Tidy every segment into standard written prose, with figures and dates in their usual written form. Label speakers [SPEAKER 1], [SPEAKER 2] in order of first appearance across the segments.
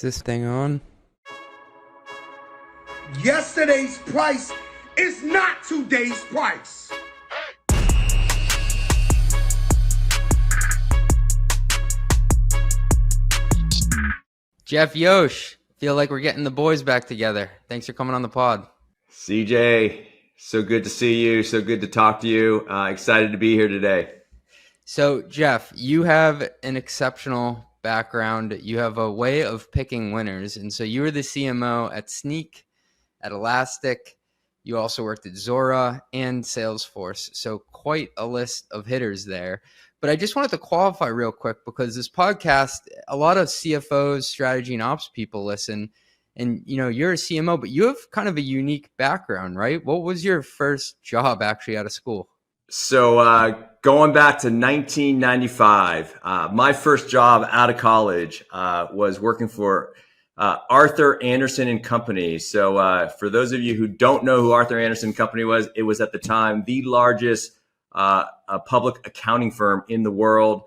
[SPEAKER 1] Is this thing on?
[SPEAKER 2] Yesterday's price is not today's price.
[SPEAKER 1] Jeff Yosh, feel like we're getting the boys back together. Thanks for coming on the pod.
[SPEAKER 3] CJ, so good to see you. So good to talk to you. Excited to be here today.
[SPEAKER 1] So, Jeff, you have an exceptional background. You have a way of picking winners. And so you were the CMO at Snyk, at Elastic. You also worked at Zuora and Salesforce. So quite a list of hitters there. But I just wanted to qualify real quick because this podcast, a lot of CFOs, strategy and ops people listen. And, you know, you're a CMO, but you have kind of a unique background, right? What was your first job actually out of school?
[SPEAKER 3] So going back to 1995, my first job out of college was working for Arthur Andersen and Company. So for those of you who don't know who Arthur Andersen and Company was, it was at the time the largest a public accounting firm in the world,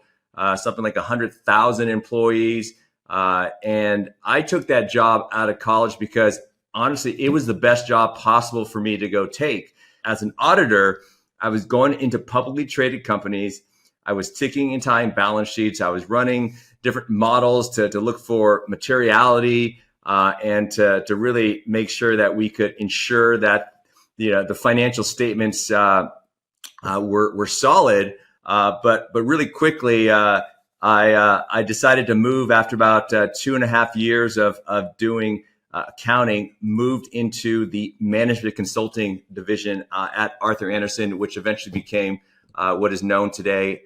[SPEAKER 3] something like 100,000 employees. And I took that job out of college because honestly, it was the best job possible for me to go take. As an auditor, I was going into publicly traded companies. I was ticking and tying balance sheets. I was running different models to look for materiality and to really make sure that we could ensure that the financial statements were solid, but really quickly, I decided to move after about 2.5 years of doing accounting, moved into the management consulting division at Arthur Andersen, which eventually became what is known today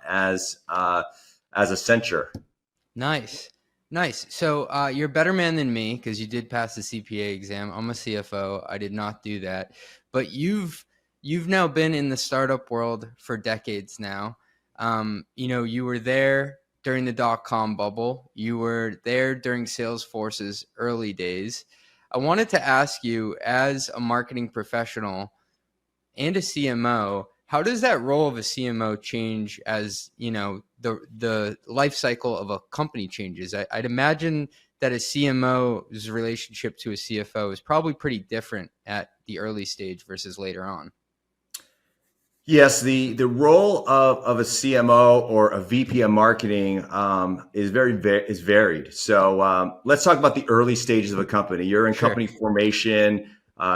[SPEAKER 3] as Accenture. Nice.
[SPEAKER 1] So you're a better man than me because you did pass the CPA exam. I'm a CFO. I did not do that, but you've now been in the startup world for decades now. You were there during the dot-com bubble. You were there during Salesforce's early days. I wanted to ask you, as a marketing professional and a CMO, how does that role of a CMO change as, the life cycle of a company changes? I'd imagine that a CMO's relationship to a CFO is probably pretty different at the early stage versus later on.
[SPEAKER 3] Yes, the role of a CMO or a VP of marketing is varied. So let's talk about the early stages of a company. You're in company formation.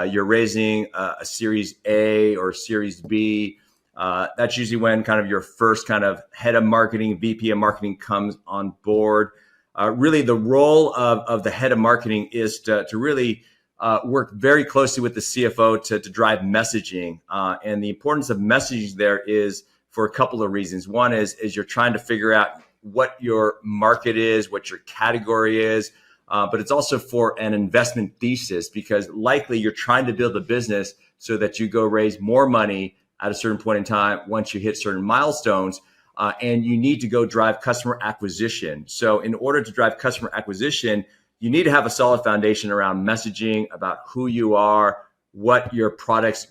[SPEAKER 3] You're raising a Series A or Series B. That's usually when kind of your first kind of head of marketing, VP of marketing comes on board. Really, the role of the head of marketing is to really work very closely with the CFO to drive messaging. And the importance of messaging there is for a couple of reasons. One is you're trying to figure out what your market is, what your category is, but it's also for an investment thesis because likely you're trying to build a business so that you go raise more money at a certain point in time once you hit certain milestones, and you need to go drive customer acquisition. So in order to drive customer acquisition, you need to have a solid foundation around messaging about who you are, what your products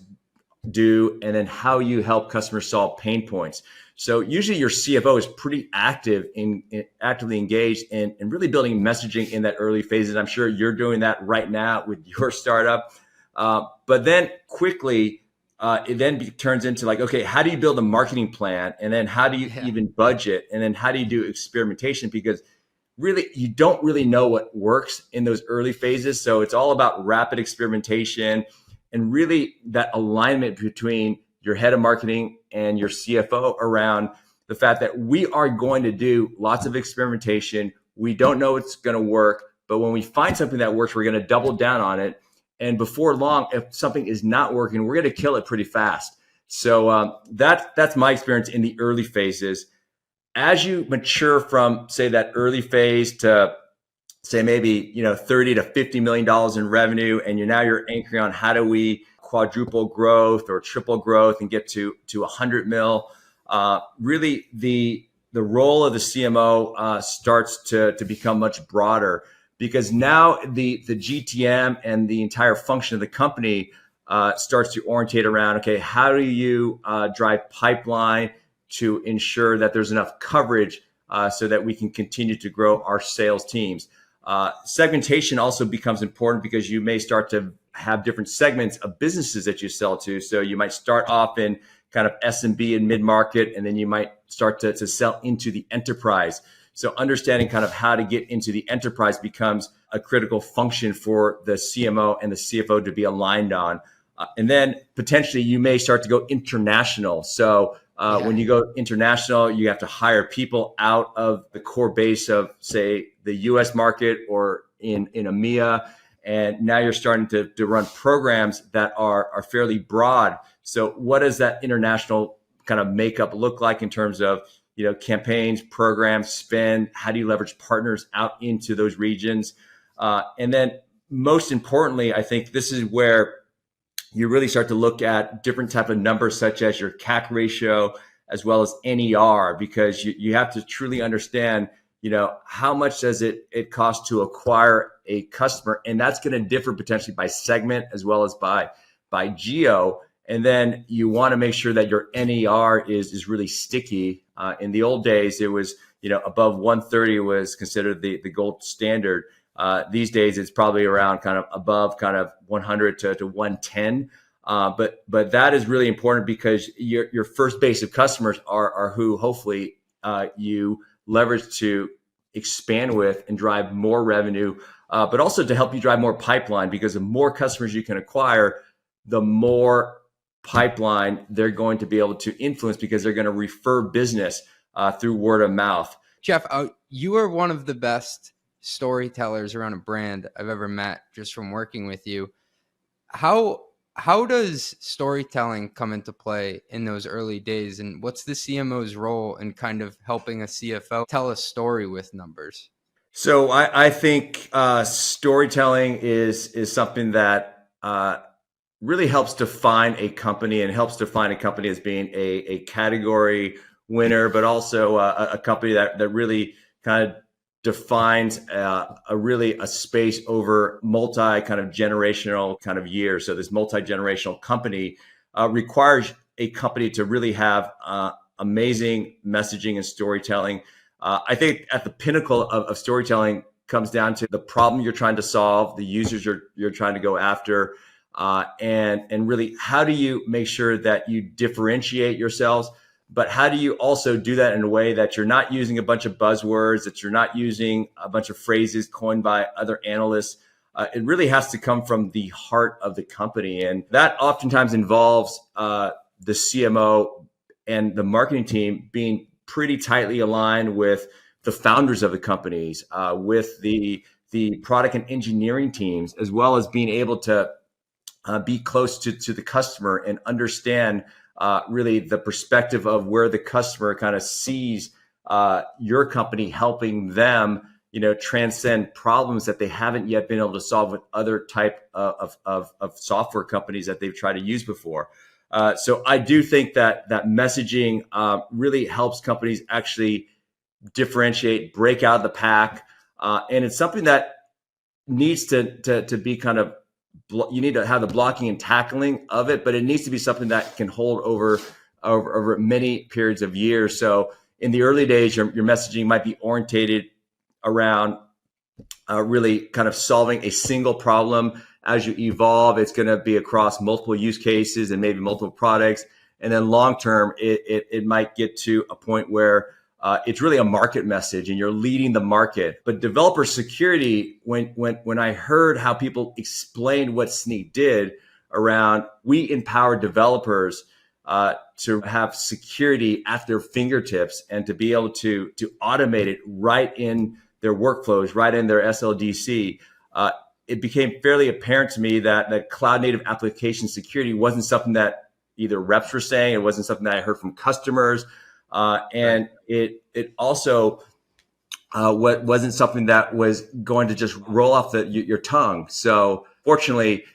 [SPEAKER 3] do, and then how you help customers solve pain points. So usually your CFO is pretty actively engaged in really building messaging in that early phases. I'm sure you're doing that right now with your startup. But then quickly, it then turns into like, okay, how do you build a marketing plan? And then how do you even budget? And then how do you do experimentation? Because really, you don't really know what works in those early phases. So it's all about rapid experimentation and really that alignment between your head of marketing and your CFO around the fact that we are going to do lots of experimentation. We don't know what's going to work, but when we find something that works, we're going to double down on it. And before long, if something is not working, we're going to kill it pretty fast. So that's my experience in the early phases. As you mature from, say, that early phase to, say, maybe $30 to $50 million in revenue, and you're anchoring on how do we quadruple growth or triple growth and get to 100 mil. Really, the role of the CMO starts to become much broader because now the GTM and the entire function of the company starts to orientate around, okay, how do you drive pipeline to ensure that there's enough coverage so that we can continue to grow our sales teams. Segmentation also becomes important because you may start to have different segments of businesses that you sell to. So you might start off in kind of SMB and mid-market, and then you might start to sell into the enterprise. So understanding kind of how to get into the enterprise becomes a critical function for the CMO and the CFO to be aligned on. And then potentially you may start to go international. So when you go international, you have to hire people out of the core base of, say, the US market or in EMEA. And now you're starting to run programs that are fairly broad. So what does that international kind of makeup look like in terms of, campaigns, programs, spend? How do you leverage partners out into those regions? And then most importantly, I think this is where you really start to look at different type of numbers, such as your CAC ratio, as well as NER, because you have to truly understand, how much does it cost to acquire a customer? And that's going to differ potentially by segment as well as by geo. And then you want to make sure that your NER is really sticky. In the old days, it was, above 130 was considered the gold standard. These days, it's probably around kind of above kind of 100 to 110. But that is really important because your first base of customers are who hopefully you leverage to expand with and drive more revenue, but also to help you drive more pipeline, because the more customers you can acquire, the more pipeline they're going to be able to influence, because they're going to refer business through word of mouth.
[SPEAKER 1] Jeff, you are one of the best storytellers around a brand I've ever met just from working with you. How does storytelling come into play in those early days? And what's the CMO's role in kind of helping a CFO tell a story with numbers?
[SPEAKER 3] So I think storytelling is something that really helps define a company, and helps define a company as being a category winner, but also a company that really kind of defines a space over multi kind of generational kind of years. So this multi-generational company requires a company to really have amazing messaging and storytelling. I think at the pinnacle of storytelling comes down to the problem you're trying to solve, the users you're trying to go after, and really how do you make sure that you differentiate yourselves. But how do you also do that in a way that you're not using a bunch of buzzwords, that you're not using a bunch of phrases coined by other analysts? It really has to come from the heart of the company. And that oftentimes involves the CMO and the marketing team being pretty tightly aligned with the founders of the companies, with the product and engineering teams, as well as being able to be close to the customer and understand really the perspective of where the customer kind of sees your company helping them, transcend problems that they haven't yet been able to solve with other type of software companies that they've tried to use before. So I do think that messaging really helps companies actually differentiate, break out of the pack, and it's something that needs to be kind of, you need to have the blocking and tackling of it, but it needs to be something that can hold over many periods of years. So in the early days, your messaging might be orientated around really kind of solving a single problem. As you evolve, it's going to be across multiple use cases and maybe multiple products. And then long term, it might get to a point where it's really a market message and you're leading the market. But developer security, when I heard how people explained what Snyk did around, we empower developers to have security at their fingertips and to be able to automate it right in their workflows, right in their SLDC. It became fairly apparent to me that cloud native application security wasn't something that either reps were saying, it wasn't something that I heard from customers. And it also wasn't something that was going to just roll off your tongue. So fortunately,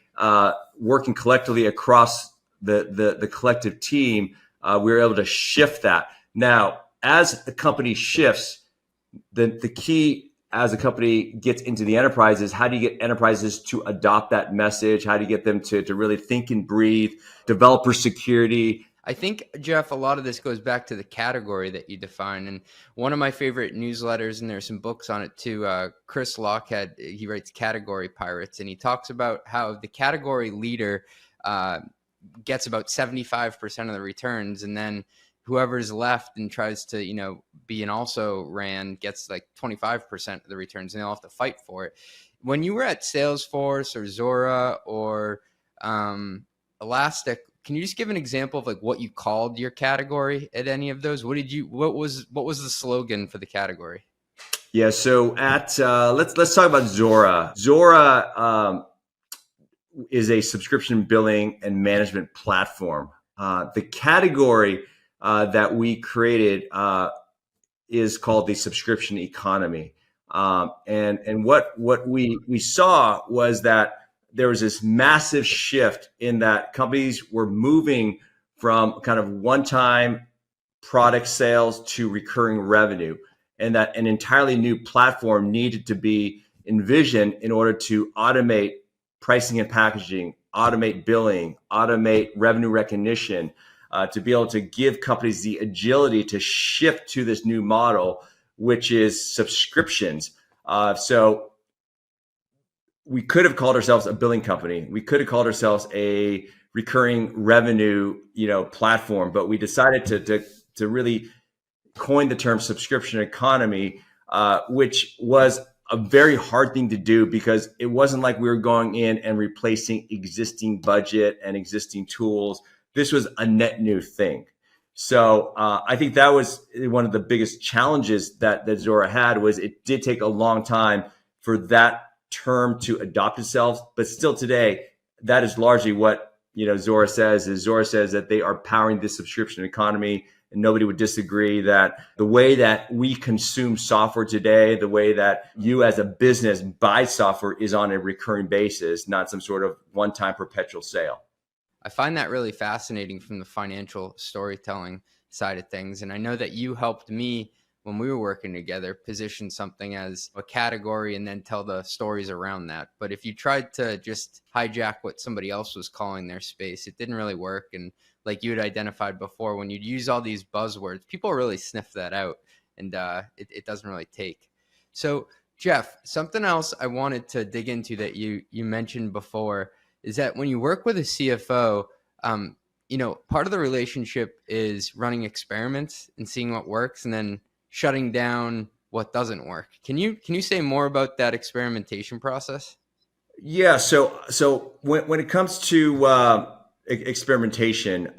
[SPEAKER 3] working collectively across the collective team, we were able to shift that. Now, as a company shifts, the key as a company gets into the enterprise is how do you get enterprises to adopt that message? How do you get them to really think and breathe? Developer security.
[SPEAKER 1] I think, Jeff, a lot of this goes back to the category that you define. And one of my favorite newsletters, and there's some books on it too, Chris Lockhead, he writes Category Pirates, and he talks about how the category leader gets about 75% of the returns, and then whoever's left and tries to, be an also ran gets like 25% of the returns, and they'll have to fight for it. When you were at Salesforce or Zuora or Elastic, can you just give an example of like what you called your category at any of those? What was the slogan for the category?
[SPEAKER 3] Yeah. So at let's talk about Zuora. Zuora is a subscription billing and management platform. The category that we created is called the subscription economy. And what we saw was that there was this massive shift in that companies were moving from kind of one-time product sales to recurring revenue, and that an entirely new platform needed to be envisioned in order to automate pricing and packaging, automate billing, automate revenue recognition, to be able to give companies the agility to shift to this new model, which is subscriptions. So we could have called ourselves a billing company. We could have called ourselves a recurring revenue, platform, but we decided to really coin the term subscription economy, which was a very hard thing to do because it wasn't like we were going in and replacing existing budget and existing tools. This was a net new thing. So I think that was one of the biggest challenges that Zuora had. Was it did take a long time for that term to adopt itself, but still today, that is largely what Zuora says. Is Zuora says that they are powering this subscription economy, and nobody would disagree that the way that we consume software today, the way that you as a business buy software, is on a recurring basis, not some sort of one-time perpetual sale.
[SPEAKER 1] I find that really fascinating from the financial storytelling side of things. And I know that you helped me when we were working together position something as a category and then tell the stories around that. But if you tried to just hijack what somebody else was calling their space, it didn't really work. And like you had identified before, when you'd use all these buzzwords, people really sniff that out, and it doesn't really take. So Jeff, something else I wanted to dig into that you mentioned before is that when you work with a CFO, part of the relationship is running experiments and seeing what works and then shutting down what doesn't work. Can you say more about that experimentation process?
[SPEAKER 3] Yeah. So when it comes to experimentation,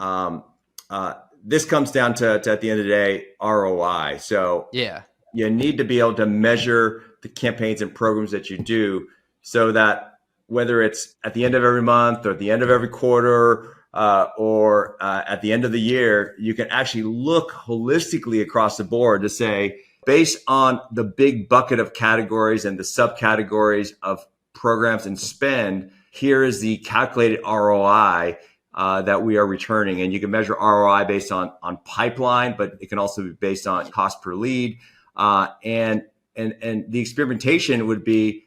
[SPEAKER 3] this comes down to at the end of the day, ROI. So
[SPEAKER 1] yeah,
[SPEAKER 3] you need to be able to measure the campaigns and programs that you do, so that whether it's at the end of every month or at the end of every quarter, or at the end of the year, you can actually look holistically across the board to say, based on the big bucket of categories and the subcategories of programs and spend, here is the calculated ROI that we are returning. And you can measure ROI based on pipeline, but it can also be based on cost per lead. And the experimentation would be,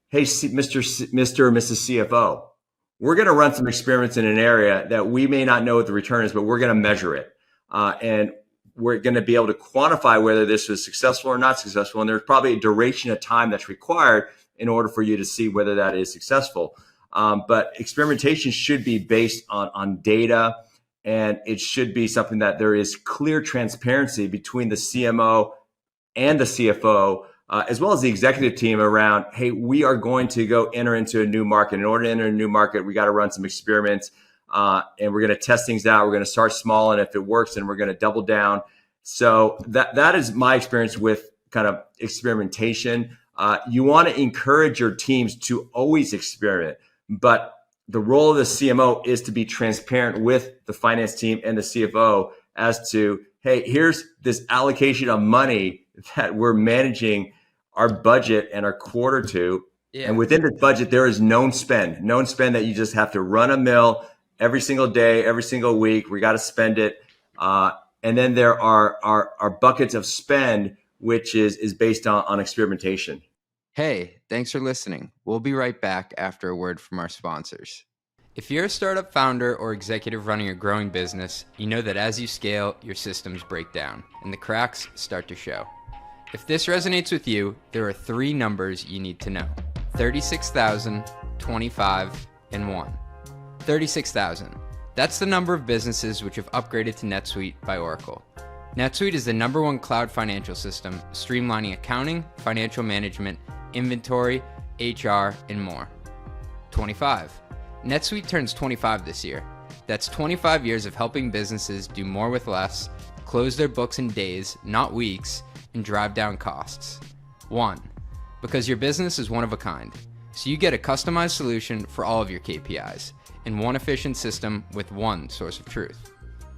[SPEAKER 3] hey, Mr. or Mrs. CFO, we're going to run some experiments in an area that we may not know what the return is, but we're going to measure it. And we're going to be able to quantify whether this was successful or not successful. And there's probably a duration of time that's required in order for you to see whether that is successful. But experimentation should be based on data, and it should be something that there is clear transparency between the CMO and the CFO, as well as the executive team around, hey, we are going to go enter into a new market. In order to enter a new market, we got to run some experiments, and we're going to test things out. We're going to start small, and if it works, then we're going to double down. So that is my experience with kind of experimentation. You want to encourage your teams to always experiment, but the role of the CMO is to be transparent with the finance team and the CFO as to, hey, here's this allocation of money that we're managing our budget and our quarter to. Yeah. And within the budget, there is known spend that you just have to run a mill every single day, every single week. We got to spend it. And then there are buckets of spend, which is based on experimentation.
[SPEAKER 1] Hey, thanks for listening. We'll be right back after a word from our sponsors. If you're a startup founder or executive running a growing business, you know that as you scale, your systems break down and the cracks start to show. If this resonates with you, there are 3 numbers you need to know: 36,000, 25, and 1. 36,000. That's the number of businesses which have upgraded to NetSuite by Oracle. NetSuite is the #1 cloud financial system, streamlining accounting, financial management, inventory, HR, and more. 25. NetSuite turns 25 this year. That's 25 years of helping businesses do more with less, close their books in days, not weeks, and drive down costs. 1. Because your business is one of a kind, so you get a customized solution for all of your KPIs in one efficient system with one source of truth.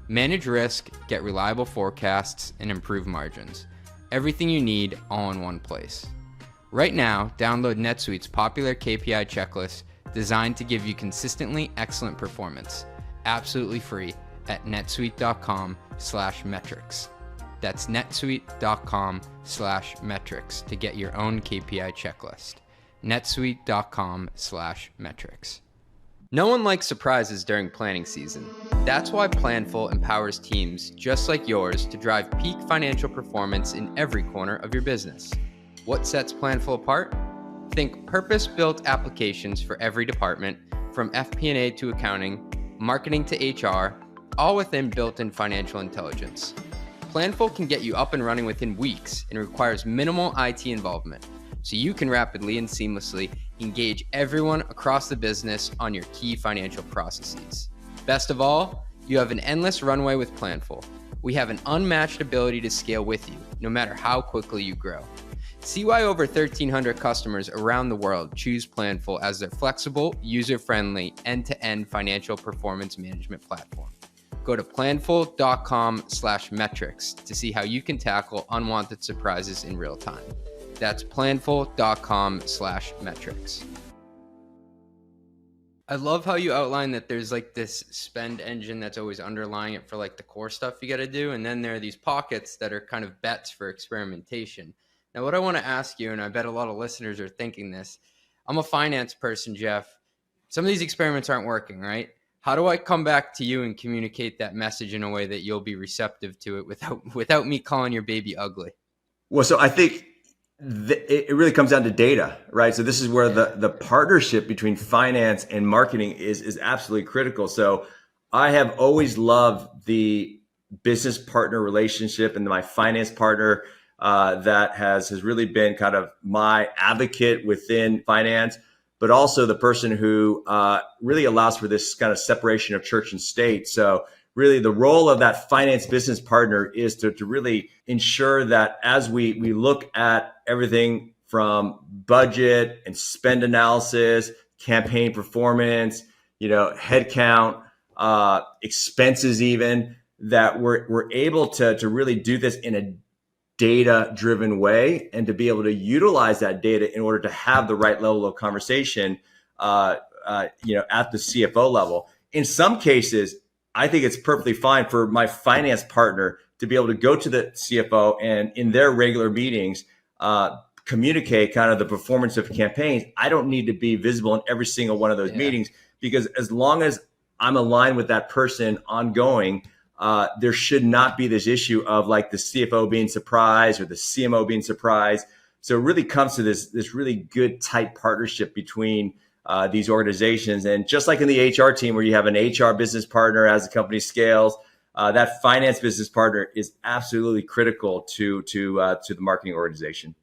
[SPEAKER 1] Manage risk, get reliable forecasts, and improve margins. Everything you need all in one place. Right now, download NetSuite's popular KPI checklist designed to give you consistently excellent performance, absolutely free at netsuite.com/metrics. That's netsuite.com/metrics to get your own KPI checklist. netsuite.com/metrics. No one likes surprises during planning season. That's why Planful empowers teams just like yours to drive peak financial performance in every corner of your business. What sets Planful apart? Think purpose-built applications for every department, from FP&A to accounting, marketing to HR, all within built-in financial intelligence. Planful can get you up and running within weeks and requires minimal IT involvement, so you can rapidly and seamlessly engage everyone across the business on your key financial processes. Best of all, you have an endless runway with Planful. We have an unmatched ability to scale with you, no matter how quickly you grow. See why over 1,300 customers around the world choose Planful as their flexible, user-friendly, end-to-end financial performance management platform. Go to planful.com/metrics to see how you can tackle unwanted surprises in real time. That's planful.com/metrics. I love how you outline that there's like this spend engine that's always underlying it for like the core stuff you got to do. And then there are these pockets that are kind of bets for experimentation. Now, what I want to ask you, and I bet a lot of listeners are thinking this, I'm a finance person, Jeff. Some of these experiments aren't working, right? How do I come back to you and communicate that message in a way that you'll be receptive to it without me calling your baby ugly?
[SPEAKER 3] Well, so I think it really comes down to data, right? So this is where the partnership between finance and marketing is absolutely critical. So I have always loved the business partner relationship and my finance partner that has really been kind of my advocate within finance, but also the person who really allows for this kind of separation of church and state. So really the role of that finance business partner is to really ensure that as we look at everything from budget and spend analysis, campaign performance, headcount, expenses even, that we're able to really do this in a data-driven way and to be able to utilize that data in order to have the right level of conversation, at the CFO level. In some cases, I think it's perfectly fine for my finance partner to be able to go to the CFO and in their regular meetings, communicate kind of the performance of campaigns. I don't need to be visible in every single one of those meetings, because as long as I'm aligned with that person ongoing, there should not be this issue of like the CFO being surprised or the CMO being surprised. So it really comes to this really good tight partnership between these organizations. And just like in the HR team where you have an HR business partner as the company scales, that finance business partner is absolutely critical to the marketing organization.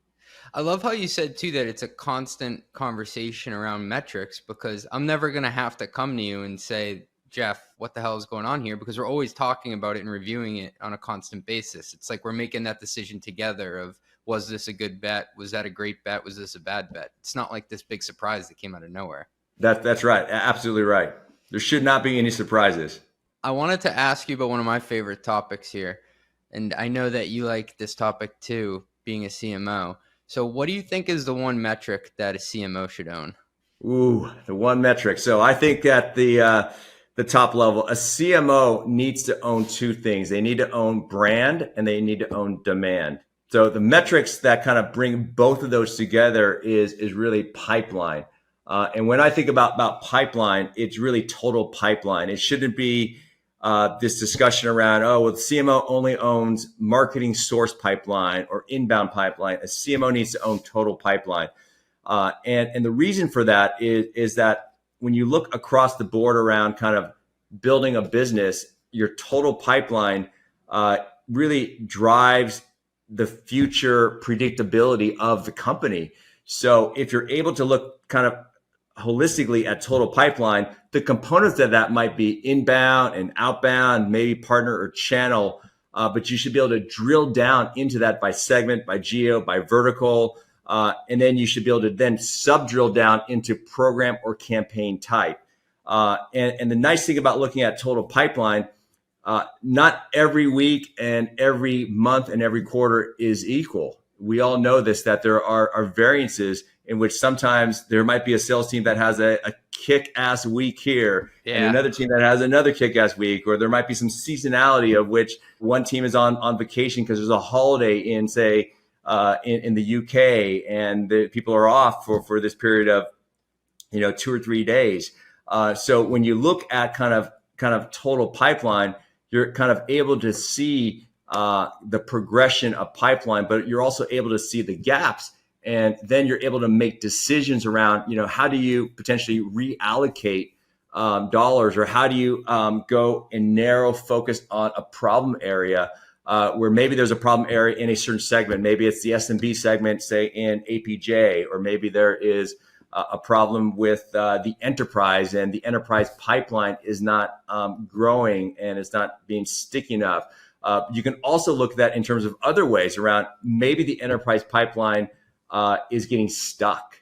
[SPEAKER 1] I love how you said too that it's a constant conversation around metrics, because I'm never going to have to come to you and say, Jeff, what the hell is going on here? Because we're always talking about it and reviewing it on a constant basis. It's like we're making that decision together of, was this a good bet? Was that a great bet? Was this a bad bet? It's not like this big surprise that came out of nowhere.
[SPEAKER 3] That's right. Absolutely right. There should not be any surprises.
[SPEAKER 1] I wanted to ask you about one of my favorite topics here. And I know that you like this topic too, being a CMO. So what do you think is the one metric that a CMO should own?
[SPEAKER 3] Ooh, the one metric. So I think at the top level, a CMO needs to own 2 things. They need to own brand and they need to own demand. So the metrics that kind of bring both of those together is really pipeline. And when I think about pipeline, it's really total pipeline. It shouldn't be this discussion around, oh, well, the CMO only owns marketing source pipeline or inbound pipeline. A CMO needs to own total pipeline. And the reason for that is that when you look across the board around kind of building a business, your total pipeline really drives the future predictability of the company. So if you're able to look kind of holistically at total pipeline, the components of that might be inbound and outbound, maybe partner or channel, but you should be able to drill down into that by segment, by geo, by vertical, and then you should be able to then sub-drill down into program or campaign type. And the nice thing about looking at total pipeline, not every week and every month and every quarter is equal. We all know this, that there are variances in which sometimes there might be a sales team that has a kick-ass week here and another team that has another kick-ass week, or there might be some seasonality of which one team is on vacation because there's a holiday in, say, in the UK, and the people are off for this period of 2 or 3 days. So when you look at kind of total pipeline, you're kind of able to see the progression of pipeline, but you're also able to see the gaps, and then you're able to make decisions around how do you potentially reallocate dollars, or how do you go and narrow focus on a problem area where maybe there's a problem area in a certain segment. Maybe it's the SMB segment, say in APJ, or maybe there is a problem with the enterprise, and the enterprise pipeline is not growing and it's not being sticky enough. You can also look at that in terms of other ways around maybe the enterprise pipeline is getting stuck,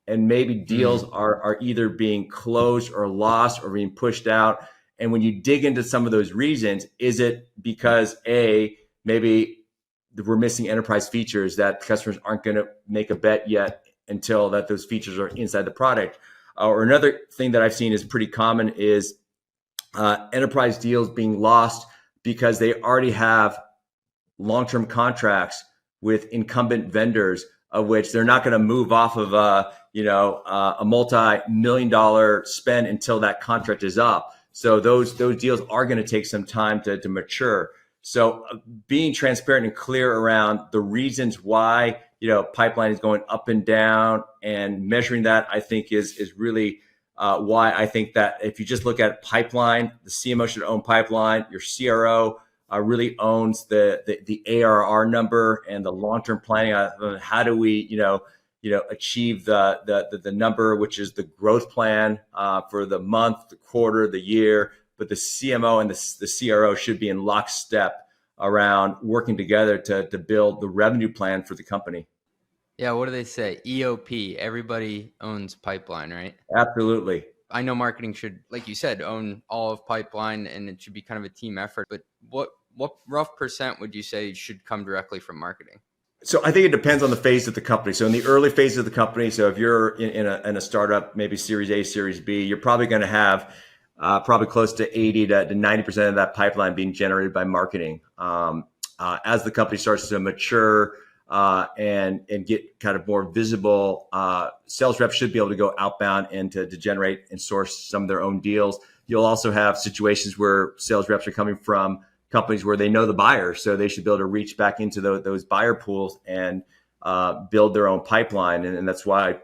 [SPEAKER 3] and maybe deals are either being closed or lost or being pushed out. And when you dig into some of those reasons, is it because maybe we're missing enterprise features that customers aren't going to make a bet yet until that those features are inside the product? Or another thing that I've seen is pretty common is enterprise deals being lost because they already have long-term contracts with incumbent vendors, of which they're not going to move off of a multi-million-dollar spend until that contract is up. So those deals are going to take some time to mature. So being transparent and clear around the reasons why pipeline is going up and down, and measuring that, I think is really why I think that if you just look at pipeline, the CMO should own pipeline. Your CRO really owns the ARR number and the long-term planning on how do we achieve the number, which is the growth plan for the month, the quarter, the year. But the CMO and the CRO should be in lockstep around working together to build the revenue plan for the company.
[SPEAKER 1] Yeah, what do they say? EOP, everybody owns pipeline, right?
[SPEAKER 3] Absolutely.
[SPEAKER 1] I know marketing should, like you said, own all of pipeline, and it should be kind of a team effort. But what rough percent would you say should come directly from marketing?
[SPEAKER 3] So I think it depends on the phase of the company. So in the early phase of the company, so if you're in a startup, maybe Series A, Series B, you're probably going to have probably close to 80 to 90% of that pipeline being generated by marketing. As the company starts to mature and get kind of more visible, sales reps should be able to go outbound and to generate and source some of their own deals. You'll also have situations where sales reps are coming from companies where they know the buyer, so they should be able to reach back into those buyer pools and build their own pipeline. And that's why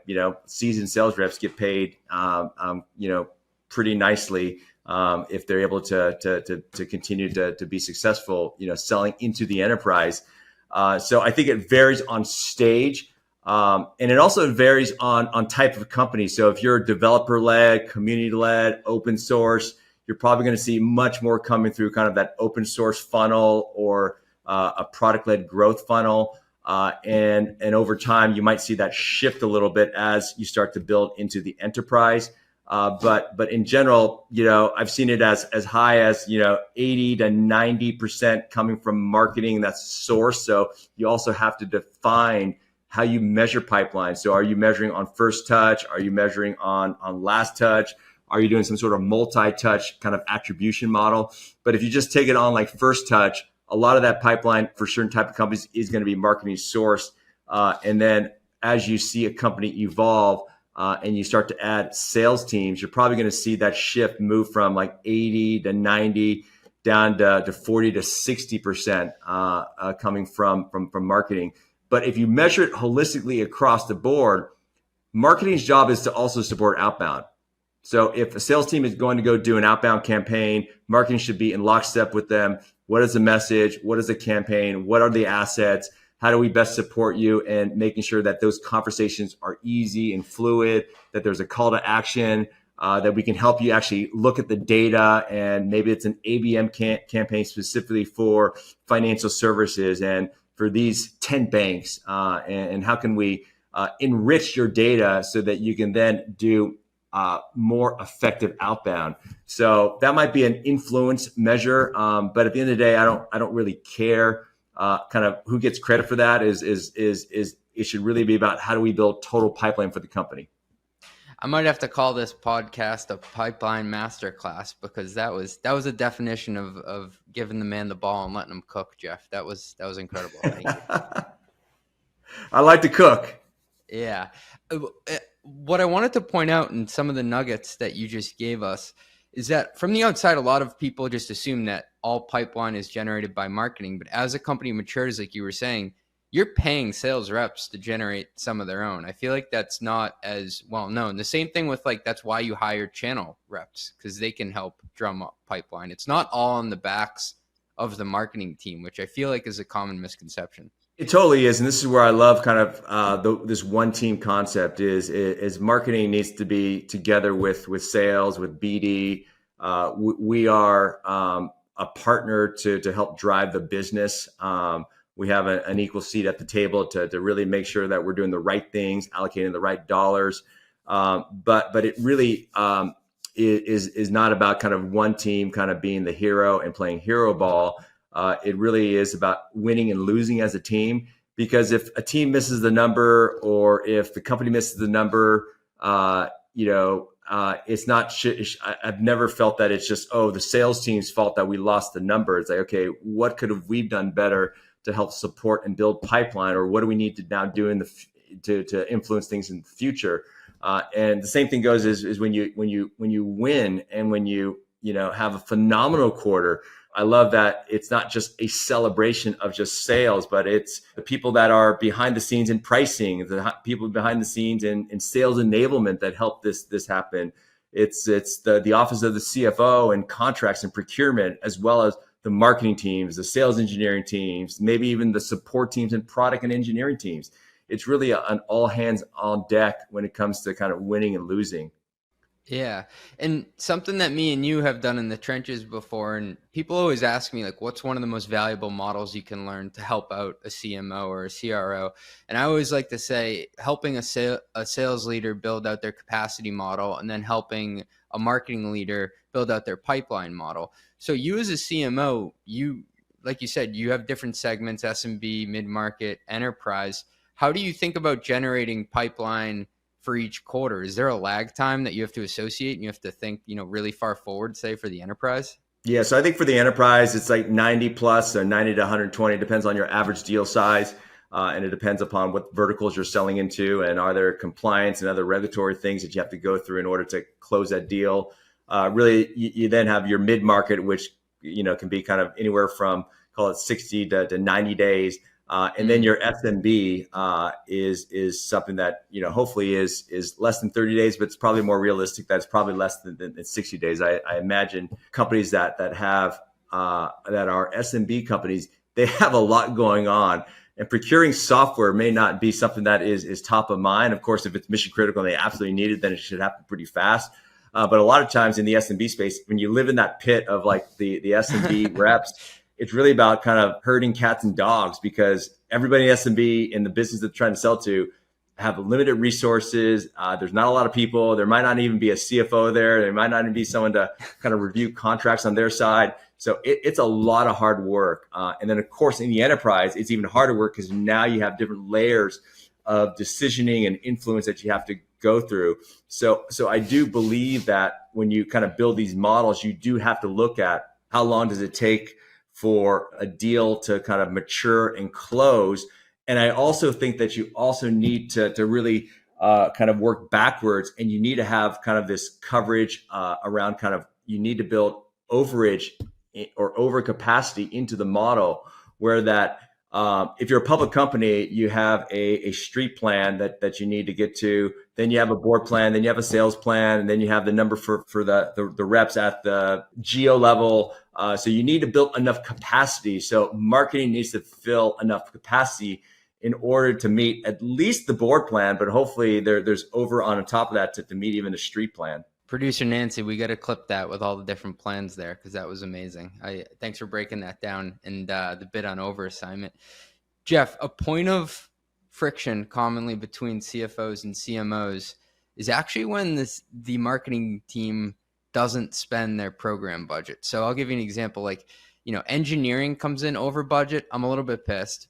[SPEAKER 3] seasoned sales reps get paid pretty nicely if they're able to continue to be successful selling into the enterprise. So I think it varies on stage, and it also varies on type of company. So if you're developer-led, community-led, open source, you're probably going to see much more coming through kind of that open source funnel or a product-led growth funnel. And over time, you might see that shift a little bit as you start to build into the enterprise. But in general, I've seen it as high as 80 to 90% coming from marketing. That's source. So you also have to define how you measure pipeline. So are you measuring on first touch? Are you measuring on last touch? Are you doing some sort of multi-touch kind of attribution model? But if you just take it on like first touch, a lot of that pipeline for certain type of companies is going to be marketing sourced. And then as you see a company evolve, and you start to add sales teams, you're probably going to see that shift move from like 80 to 90 down to 40 to 60% coming from marketing. But if you measure it holistically across the board, marketing's job is to also support outbound. So if a sales team is going to go do an outbound campaign, marketing should be in lockstep with them. What is the message? What is the campaign? What are the assets? How do we best support you? And making sure that those conversations are easy and fluid, that there's a call to action, that we can help you actually look at the data. And maybe it's an ABM campaign specifically for financial services and for these 10 banks. And how can we enrich your data so that you can then do more effective outbound. So that might be an influence measure, but at the end of the day, I don't really care kind of who gets credit for that. Is it should really be about how do we build total pipeline for the company.
[SPEAKER 1] I might have to call this podcast a pipeline masterclass, because that was a definition of giving the man the ball and letting him cook, Jeff. That was incredible. Thank you.
[SPEAKER 3] I like to cook.
[SPEAKER 1] Yeah. What I wanted to point out in some of the nuggets that you just gave us is that from the outside, a lot of people just assume that all pipeline is generated by marketing. But as a company matures, like you were saying, you're paying sales reps to generate some of their own. I feel like that's not as well known. The same thing with that's why you hire channel reps, because they can help drum up pipeline. It's not all on the backs of the marketing team, which I feel like is a common misconception.
[SPEAKER 3] It totally is. And this is where I love kind of this one team concept is marketing needs to be together with sales, with BD. We are a partner to help drive the business. We have an equal seat at the table to really make sure that we're doing the right things, allocating the right dollars. But it really is not about kind of one team kind of being the hero and playing hero ball. It really is about winning and losing as a team, because if a team misses the number or if the company misses the number, it's not, I've never felt that it's just, the sales team's fault that we lost the number. It's like, okay, what could have we done better to help support and build pipeline, or what do we need to now do to influence things in the future? And the same thing goes is when you win and when you have a phenomenal quarter. I love that it's not just a celebration of just sales, but it's the people that are behind the scenes in pricing, the people behind the scenes in sales enablement that help this happen. It's the office of the CFO and contracts and procurement, as well as the marketing teams, the sales engineering teams, maybe even the support teams and product and engineering teams. It's really an all hands on deck when it comes to kind of winning and losing.
[SPEAKER 1] Yeah. And something that me and you have done in the trenches before, and people always ask me, what's one of the most valuable models you can learn to help out a CMO or a CRO? And I always like to say helping a sales leader build out their capacity model, and then helping a marketing leader build out their pipeline model. So you as a CMO, like you said, you have different segments: SMB, mid-market, enterprise. How do you think about generating pipeline for each quarter? Is there a lag time that you have to associate and you have to think, really far forward, say for the enterprise?
[SPEAKER 3] Yeah. So I think for the enterprise, it's like 90 plus or 90 to 120, depends on your average deal size. And it depends upon what verticals you're selling into, and are there compliance and other regulatory things that you have to go through in order to close that deal. Really, you then have your mid-market, which, can be kind of anywhere from, call it 60 to 90 days. And then your SMB is something that, hopefully is less than 30 days, but it's probably more realistic that it's probably less than 60 days. I imagine companies that have that are SMB companies, they have a lot going on, and procuring software may not be something that is top of mind. Of course, if it's mission critical and they absolutely need it, then it should happen pretty fast. But a lot of times in the SMB space, when you live in that pit of like the SMB reps, it's really about kind of herding cats and dogs, because everybody in SMB in the business they're trying to sell to have limited resources. There's not a lot of people. There might not even be a CFO there. There might not even be someone to kind of review contracts on their side. So it's a lot of hard work. And then, of course, in the enterprise, it's even harder work, because now you have different layers of decisioning and influence that you have to go through. So I do believe that when you kind of build these models, you do have to look at how long does it take for a deal to kind of mature and close. And I also think that you also need to really kind of work backwards, and you need to have kind of this coverage around kind of, you need to build overage or overcapacity into the model, where that if you're a public company, you have a street plan that you need to get to. Then you have a board plan, then you have a sales plan, and then you have the number for the reps at the geo level. So you need to build enough capacity. So marketing needs to fill enough capacity in order to meet at least the board plan, but hopefully there's over on top of that to meet even the street plan.
[SPEAKER 1] Producer Nancy, we got to clip that with all the different plans there, because that was amazing. Thanks for breaking that down, and the bit on over assignment. Jeff, a point of friction commonly between CFOs and CMOs is actually when the marketing team doesn't spend their program budget. So I'll give you an example. Like, engineering comes in over budget, I'm a little bit pissed.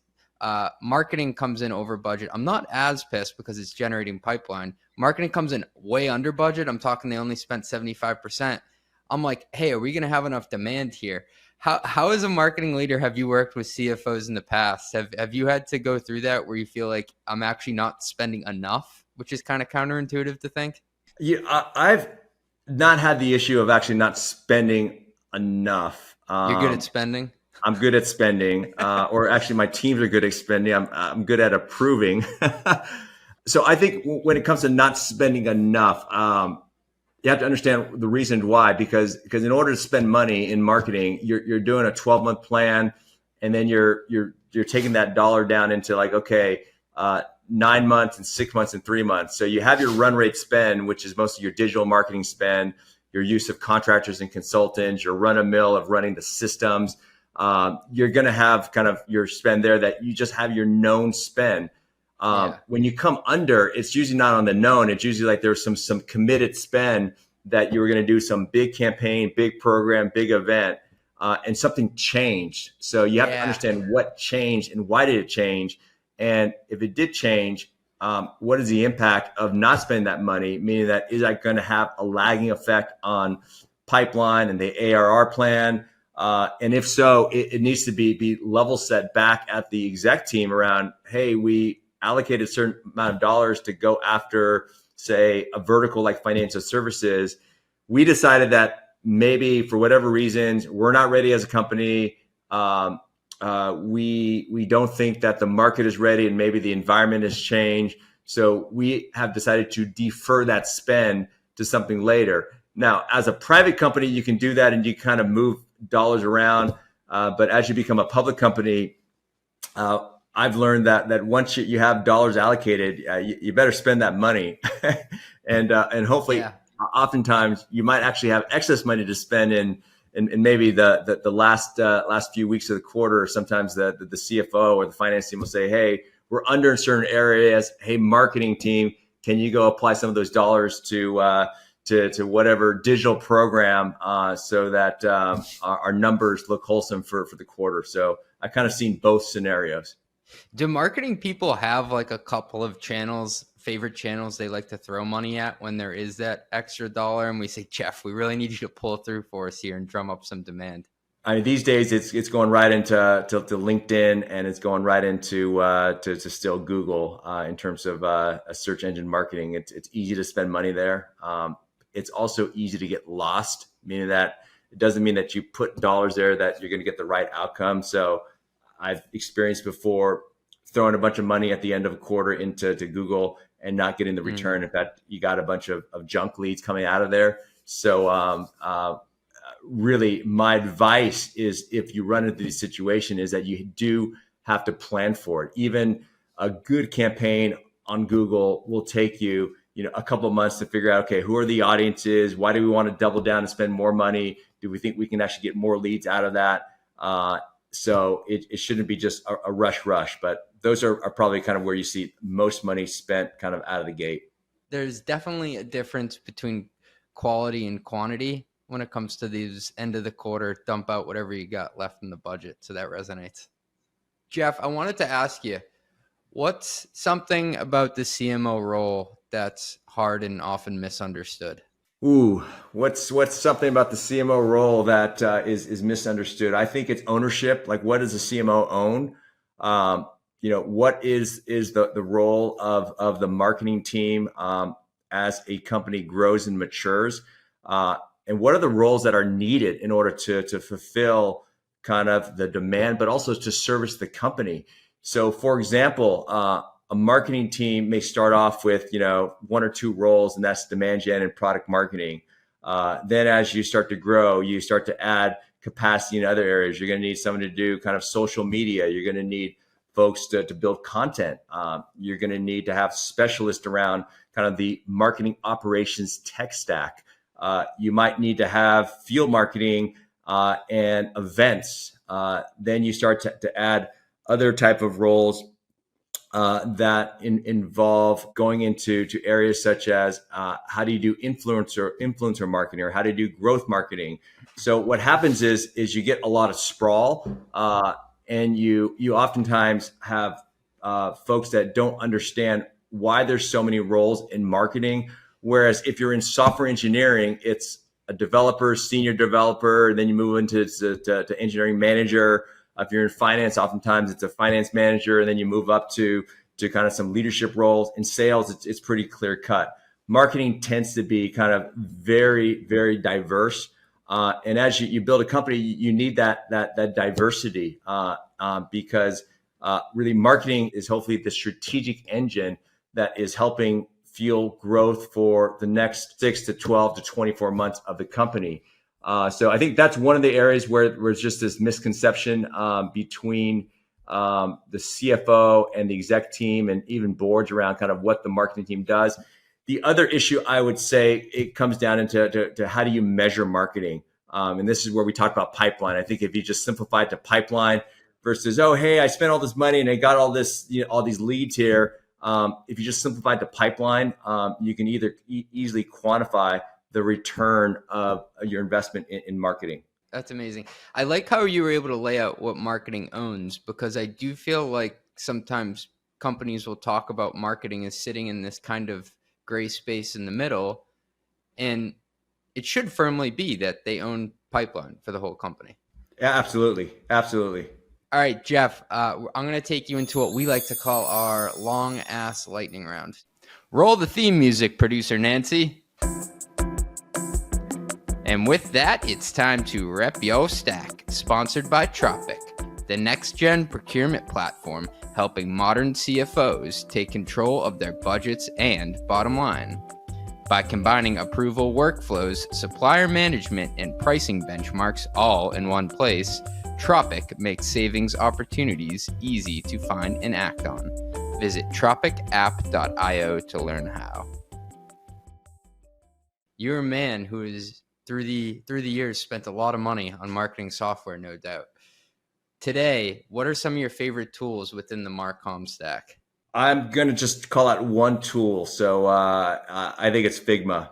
[SPEAKER 1] Marketing comes in over budget, I'm not as pissed because it's generating pipeline. Marketing comes in way under budget, I'm talking they only spent 75%. I'm like, hey, are we going to have enough demand here? How as a marketing leader have you worked with CFOs in the past? Have you had to go through that where you feel like I'm actually not spending enough, which is kind of counterintuitive to think?
[SPEAKER 3] Yeah, I've not had the issue of actually not spending enough.
[SPEAKER 1] You're good at spending?
[SPEAKER 3] I'm good at spending, or actually my teams are good at spending. I'm good at approving. So I think when it comes to not spending enough, you have to understand the reason why, because in order to spend money in marketing, you're doing a 12-month plan, and then you're taking that dollar down into like, okay, 9 months and 6 months and 3 months. So you have your run rate spend, which is most of your digital marketing spend, your use of contractors and consultants, your run of mill of running the systems. You're going to have kind of your spend there that you just have your known spend. When you come under, it's usually not on the known. It's usually like there's some committed spend that you were going to do some big campaign, big program, big event, and something changed. So you have to understand what changed and why did it change. And if it did change, what is the impact of not spending that money? Meaning that, is that going to have a lagging effect on pipeline and the ARR plan? And if so, it needs to be level set back at the exec team around, hey, we allocated a certain amount of dollars to go after, say, a vertical like financial services. We decided that maybe for whatever reasons, we're not ready as a company. We don't think that the market is ready, and maybe the environment has changed. So we have decided to defer that spend to something later. Now, as a private company, you can do that and you kind of move dollars around. But as you become a public company, I've learned that once you have dollars allocated, you better spend that money. and hopefully, oftentimes, you might actually have excess money to spend in maybe the last few weeks of the quarter. Or sometimes the CFO or the finance team will say, hey, we're under in certain areas. Hey, marketing team, can you go apply some of those dollars to whatever digital program so that our numbers look wholesome for the quarter? So I've kind of seen both scenarios.
[SPEAKER 1] Do marketing people have like a couple of favorite channels they like to throw money at when there is that extra dollar and we say, Jeff, we really need you to pull through for us here and drum up some demand?
[SPEAKER 3] I mean, these days it's going right into LinkedIn, and it's going right into to still Google in terms of a search engine marketing. It's easy to spend money there. It's also easy to get lost, meaning that it doesn't mean that you put dollars there that you're going to get the right outcome. So I've experienced before throwing a bunch of money at the end of a quarter into Google and not getting the return. In fact, you got a bunch of junk leads coming out of there. So really, my advice is, if you run into this situation, is that you do have to plan for it. Even a good campaign on Google will take you a couple of months to figure out, okay, who are the audiences? Why do we want to double down and spend more money? Do we think we can actually get more leads out of that? So it shouldn't be just a rush, but those are probably kind of where you see most money spent kind of out of the gate.
[SPEAKER 1] There's definitely a difference between quality and quantity when it comes to these end of the quarter, dump out whatever you got left in the budget. So that resonates. Jeff, I wanted to ask you, what's something about the CMO role that's hard and often misunderstood?
[SPEAKER 3] Ooh, what's something about the CMO role that is misunderstood? I think it's ownership. Like, what does the CMO own? what is the role of the marketing team as a company grows and matures, and what are the roles that are needed in order to fulfill kind of the demand, but also to service the company. So, for example, a marketing team may start off with one or two roles, and that's demand gen and product marketing. Then, as you start to grow, you start to add capacity in other areas. You're going to need someone to do kind of social media. You're going to need folks to build content. You're going to need to have specialists around kind of the marketing operations tech stack. You might need to have field marketing and events. Then you start to add other type of roles that involve going into areas such as how do you do influencer marketing, or how to do growth marketing. So what happens is you get a lot of sprawl, and you oftentimes have folks that don't understand why there's so many roles in marketing. Whereas if you're in software engineering, it's a developer, senior developer, then you move into to engineering manager. If you're in finance, oftentimes it's a finance manager, and then you move up to kind of some leadership roles. In sales, it's pretty clear cut. Marketing tends to be kind of very, very diverse. And as you build a company, you need that diversity because really marketing is hopefully the strategic engine that is helping fuel growth for the next 6 to 12 to 24 months of the company. So I think that's one of the areas where there's just this misconception between the CFO and the exec team and even boards around kind of what the marketing team does. The other issue, I would say, it comes down into how do you measure marketing? And this is where we talk about pipeline. I think if you just simplify it to pipeline versus, oh, hey, I spent all this money and I got all this, all these leads here. If you just simplify it to pipeline, you can either easily quantify the return of your investment in marketing.
[SPEAKER 1] That's amazing. I like how you were able to lay out what marketing owns, because I do feel like sometimes companies will talk about marketing as sitting in this kind of gray space in the middle. And it should firmly be that they own pipeline for the whole company.
[SPEAKER 3] Yeah, absolutely. Absolutely.
[SPEAKER 1] All right, Jeff, I'm going to take you into what we like to call our long ass lightning round. Roll the theme music, producer Nancy. And with that, it's time to rep yo stack, sponsored by Tropic, the next-gen procurement platform helping modern CFOs take control of their budgets and bottom line. By combining approval workflows, supplier management, and pricing benchmarks all in one place, Tropic makes savings opportunities easy to find and act on. Visit tropicapp.io to learn how. You're a man who is through the years spent a lot of money on marketing software, no doubt. Today, what are some of your favorite tools within the Marcom stack?
[SPEAKER 3] I'm going to just call out one tool. So I think it's Figma.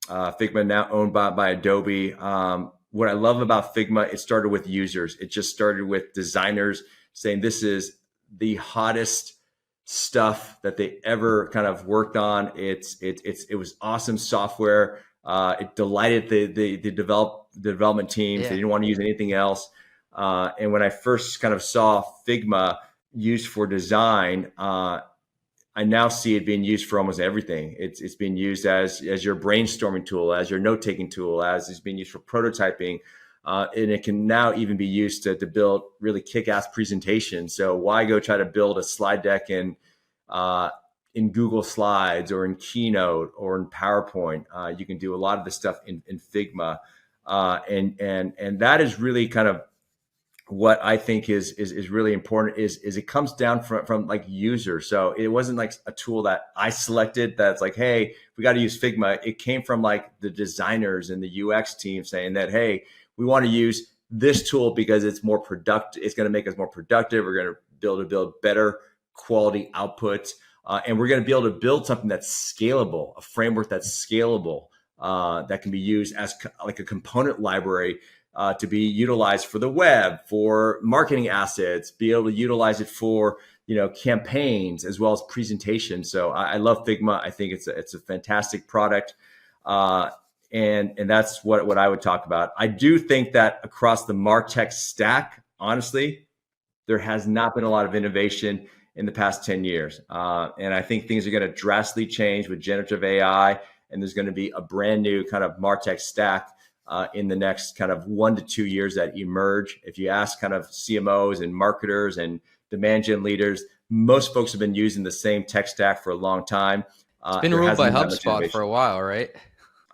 [SPEAKER 3] Figma, now owned by Adobe. What I love about Figma, it started with users. It just started with designers saying this is the hottest stuff that they ever kind of worked on. It was awesome software. It delighted the development teams. Yeah. They didn't want to use anything else. And when I first kind of saw Figma used for design, I now see it being used for almost everything. It's being used as your brainstorming tool, as your note-taking tool, as it's being used for prototyping. And it can now even be used to build really kick-ass presentations. So why go try to build a slide deck in Google Slides or in Keynote or in PowerPoint? You can do a lot of this stuff in Figma. And that is really kind of what I think is really important is it comes down from like users. So it wasn't like a tool that I selected that's like, hey, we got to use Figma. It came from like the designers and the UX team saying that, hey, we want to use this tool because it's more productive. It's going to make us more productive. We're going to build better quality outputs. And we're going to be able to build something that's scalable, a framework that's scalable, that can be used as like a component library to be utilized for the web, for marketing assets, be able to utilize it for campaigns as well as presentations. So I love Figma. I think it's a fantastic product, and that's what I would talk about. I do think that across the MarTech stack, honestly, there has not been a lot of innovation in the past 10 years. And I think things are going to drastically change with generative AI, and there's going to be a brand new kind of MarTech stack in the next kind of 1 to 2 years that emerge. If you ask kind of CMOs and marketers and demand gen leaders, most folks have been using the same tech stack for a long time.
[SPEAKER 1] It's been ruled by HubSpot for a while, right?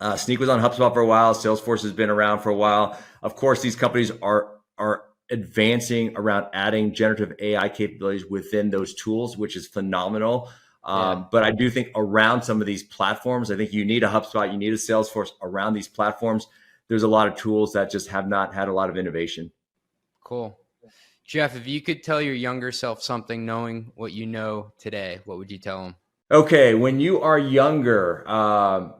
[SPEAKER 3] Snyk was on HubSpot for a while. Salesforce has been around for a while. Of course, these companies are advancing around adding generative AI capabilities within those tools, which is phenomenal. But I do think around some of these platforms, I think you need a HubSpot, you need a Salesforce around these platforms. There's a lot of tools that just have not had a lot of innovation.
[SPEAKER 1] Cool. Jeff, if you could tell your younger self something knowing what you know today, what would you tell him?
[SPEAKER 3] Okay, when you are younger,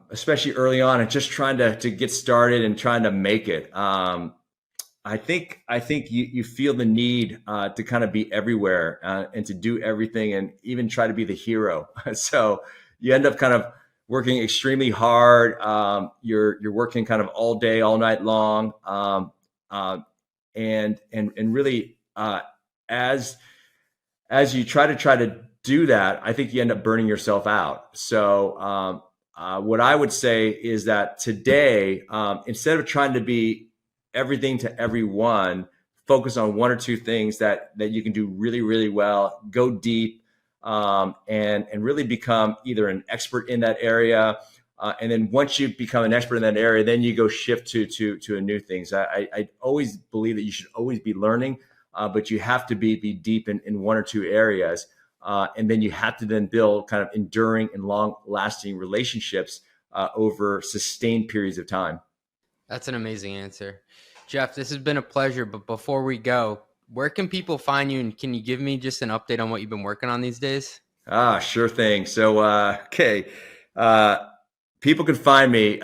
[SPEAKER 3] especially early on and just trying to get started and trying to make it, I think you feel the need to kind of be everywhere and to do everything and even try to be the hero. So you end up kind of working extremely hard. You're working kind of all day, all night long, and really as you try to do that, I think you end up burning yourself out. So what I would say is that today, instead of trying to be everything to everyone, focus on 1 or 2 things that you can do really, really well, go deep, and really become either an expert in that area. And then once you become an expert in that area, then you go shift to a new things. I always believe that you should always be learning, but you have to be deep in 1 or 2 areas. And then you have to then build kind of enduring and long lasting relationships over sustained periods of time.
[SPEAKER 1] That's an amazing answer. Jeff, this has been a pleasure. But before we go, where can people find you? And can you give me just an update on what you've been working on these days?
[SPEAKER 3] Sure thing. So, people can find me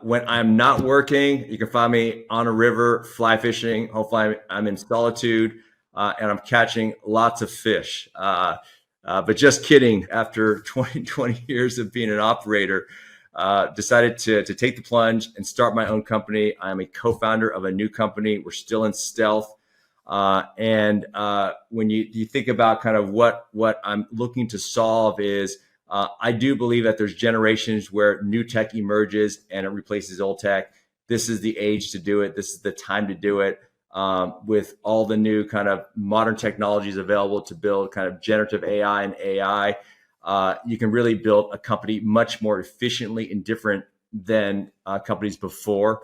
[SPEAKER 3] when I'm not working. You can find me on a river, fly fishing. Hopefully I'm in solitude and I'm catching lots of fish. But just kidding, after 20 years of being an operator, decided to take the plunge and start my own company. I'm a co-founder of a new company. We're still in stealth. And when you think about kind of what I'm looking to solve is, I do believe that there's generations where new tech emerges and it replaces old tech. This is the age to do it. This is the time to do it. With all the new kind of modern technologies available to build kind of generative AI and AI, you can really build a company much more efficiently and different than companies before.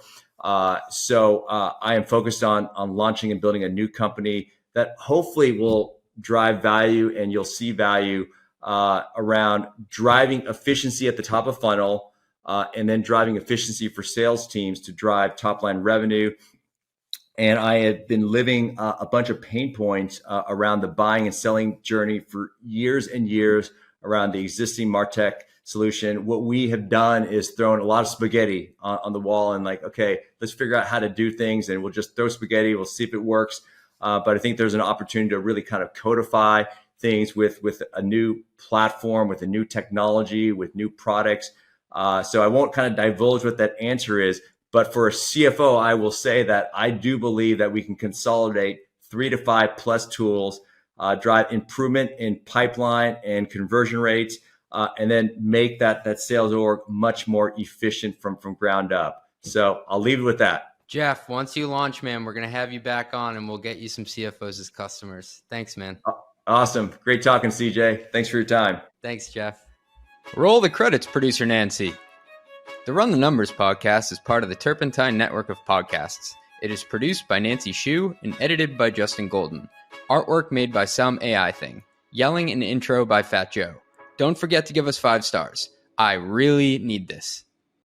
[SPEAKER 3] So I am focused on launching and building a new company that hopefully will drive value, and you'll see value around driving efficiency at the top of funnel, and then driving efficiency for sales teams to drive top line revenue. And I have been living a bunch of pain points around the buying and selling journey for years and years around the existing MarTech solution. What we have done is thrown a lot of spaghetti on the wall and like, okay, let's figure out how to do things, and we'll just throw spaghetti. We'll see if it works. But I think there's an opportunity to really kind of codify things with a new platform, with a new technology, with new products. So I won't kind of divulge what that answer is. But for a CFO, I will say that I do believe that we can consolidate 3 to 5 plus tools, drive improvement in pipeline and conversion rates, and then make that sales org much more efficient from ground up. So I'll leave it with that.
[SPEAKER 1] Jeff, once you launch, man, we're going to have you back on and we'll get you some CFOs as customers. Thanks, man.
[SPEAKER 3] Awesome. Great talking, CJ. Thanks for your time.
[SPEAKER 1] Thanks, Jeff. Roll the credits, producer Nancy. The Run the Numbers podcast is part of the Turpentine network of podcasts. It is produced by Nancy Shue and edited by Justin Golden. Artwork made by Some AI Thing. Yelling and intro by Fat Joe. Don't forget to give us 5 stars. I really need this.